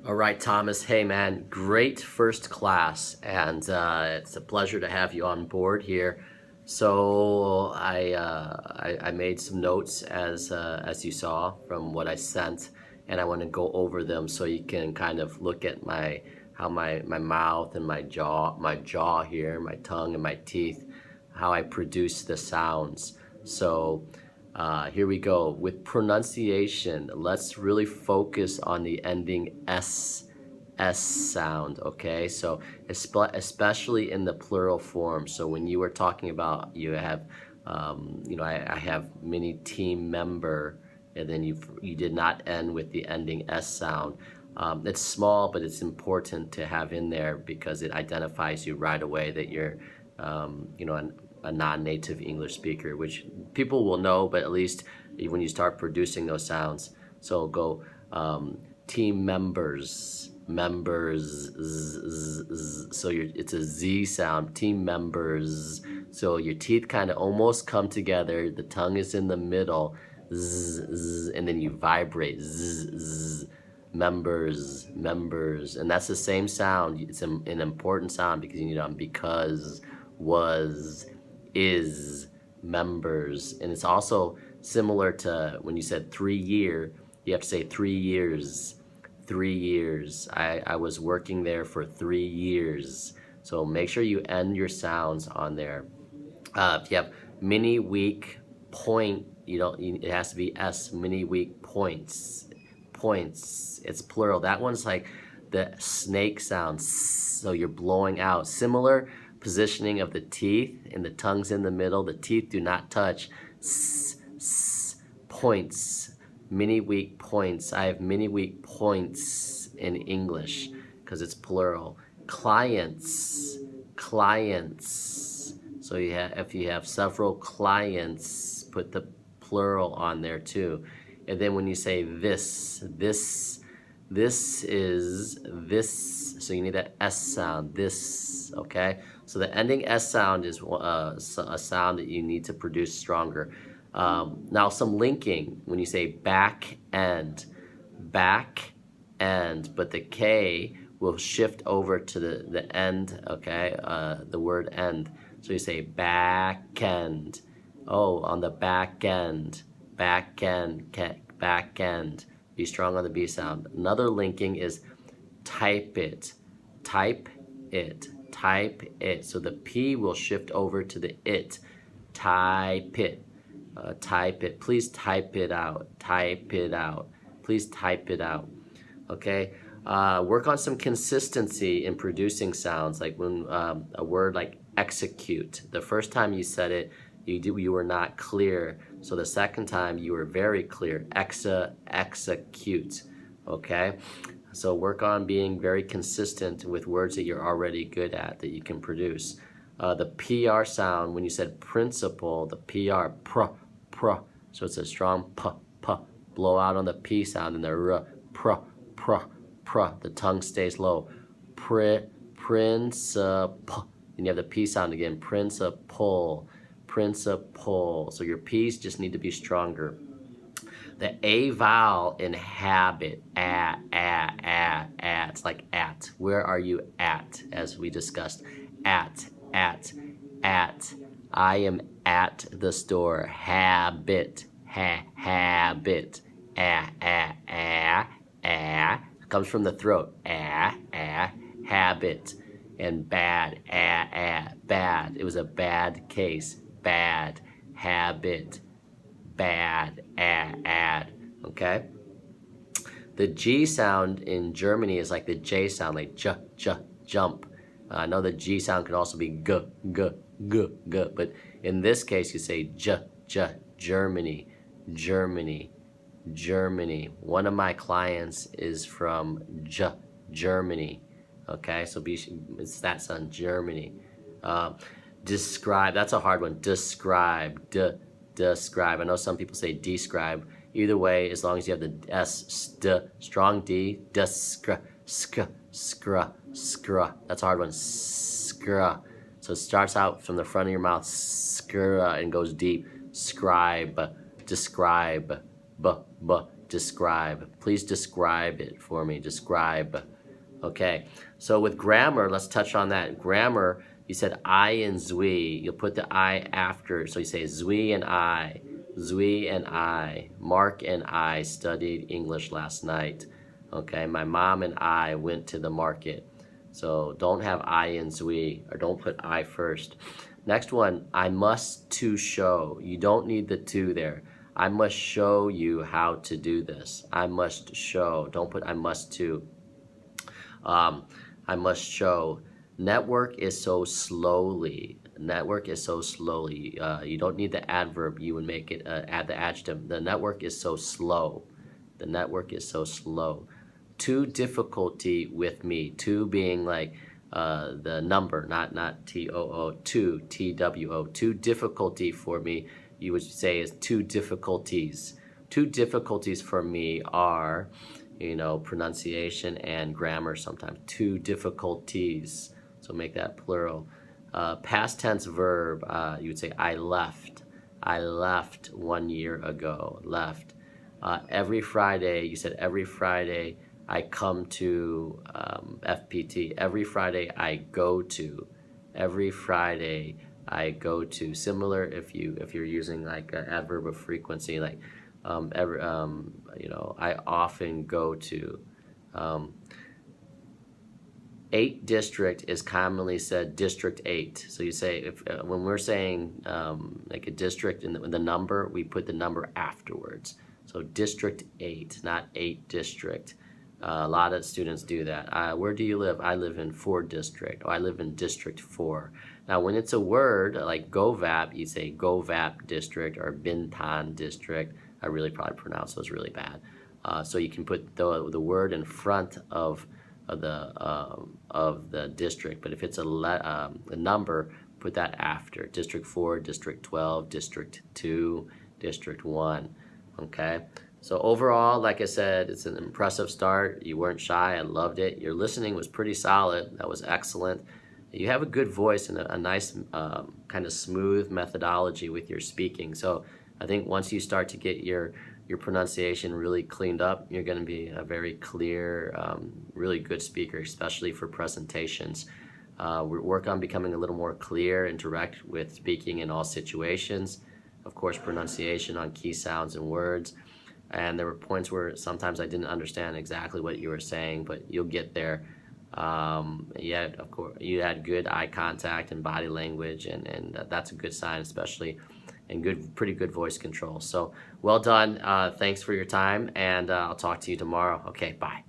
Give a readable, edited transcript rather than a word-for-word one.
All right, Thomas. Hey, man, great first class, and it's a pleasure to have you on board here. So I made some notes as you saw from what I sent, and I want to go over them so you can kind of look at how my mouth and my jaw here, my tongue and my teeth, how I produce the sounds. So. Here we go. With pronunciation, let's really focus on the ending S sound, okay? So especially in the plural form. So when you were talking about you have, I have many team member, and then you did not end with the ending S sound. It's small, but it's important to have in there because it identifies you right away that you're, a non-native English speaker, which people will know, but at least when you start producing those sounds. So go team members, so it's a Z sound, team members. So your teeth kind of almost come together, the tongue is in the middle, and then you vibrate, members, and that's the same sound. It's an important sound because because, was, is, members. And it's also similar to when you said 3 year, you have to say 3 years. 3 years. I was working there for 3 years. So make sure you end your sounds on there. If you have mini week point, it has to be S, mini week points. It's plural. That one's like the snake sound. So you're blowing out. Similar positioning of the teeth, and the tongue's in the middle. The teeth do not touch. Points. Mini week points. I have mini week points in English because it's plural. Clients. So if you have several clients, put the plural on there too. And then when you say this is this, so you need that S sound, this, okay? So the ending S sound is a sound that you need to produce stronger. Now some linking, when you say back end, but the K will shift over to the end, okay? The word end. So you say back end. Oh, on the back end. Be strong on the B sound. Another linking is type it. So the P will shift over to the it. Type it. Please type it out. Please type it out. Okay. Work on some consistency in producing sounds. Like when a word like execute. The first time you said it, you were not clear. So the second time you were very clear. Execute. Okay. So work on being very consistent with words that you're already good at, that you can produce. The PR sound, when you said principal, the PR, pr. So it's a strong p. Blow out on the P sound, and the r, pr. The tongue stays low. Principal. And you have the P sound again, principal. So your P's just need to be stronger. The A vowel in habit, at. It's like at. Where are you at? As we discussed, at. I am at the store. Habit. Habit. Comes from the throat. Habit. And bad. Bad. It was a bad case. Bad. Habit. Bad. Okay? The G sound in Germany is like the J sound, like jump. I know the G sound can also be g, but in this case you say Germany. One of my clients is from Germany. Okay, so it's that sound, Germany. Describe, that's a hard one. Describe. I know some people say describe. Either way, as long as you have the S, strong D, skra. That's a hard one. Skra. So it starts out from the front of your mouth, skra, and goes deep. Scribe, describe, describe. Please describe it for me. Describe. Okay, so with grammar, let's touch on that. Grammar, you said I and Duy. You'll put the I after. So you say Duy and I. Duy and I. Mark and I studied English last night. Okay, my mom and I went to the market. So don't have I and Duy, or don't put I first. Next one, I must to show. You don't need the to there. I must show you how to do this. I must show. Don't put I must to. I must show. Network is so slowly. Network is so slowly. You don't need the adverb. You would make it add the adjective. The network is so slow. The network is so slow. To difficulty with me. To being like the number, not T-O-O. To T-W-O. To difficulty for me. You would say is two difficulties. Two difficulties for me are, pronunciation and grammar sometimes. Two difficulties. So make that plural. Past tense verb, you would say I left. I left 1 year ago. Left. Every Friday, you said every Friday I come to FPT. Every Friday I go to. Every Friday I go to. Similar if you're using like an adverb of frequency, like I often go to. 8 district is commonly said district 8. So you say if when we're saying like a district in the number, we put the number afterwards. So district 8, not 8 district. A lot of students do that. Where do you live? I live in 4 district. Or I live in district 4. Now when it's a word like Govap, you say Govap district or Bintan district. I really probably pronounced those really bad. So you can put the word in front of the district, but if it's a number, put that after. District 4, District 12, District 2, District 1. Okay. So overall, like I said, it's an impressive start. You weren't shy. I loved it. Your listening was pretty solid. That was excellent. You have a good voice and a nice kind of smooth methodology with your speaking. So I think once you start to get your pronunciation really cleaned up, you're going to be a very clear, really good speaker, especially for presentations. We work on becoming a little more clear and direct with speaking in all situations. Of course, pronunciation on key sounds and words. And there were points where sometimes I didn't understand exactly what you were saying, but you'll get there. Yet, of course, you had good eye contact and body language, and that's a good sign, especially, and pretty good voice control. So well done. Thanks for your time, and I'll talk to you tomorrow. Okay, bye.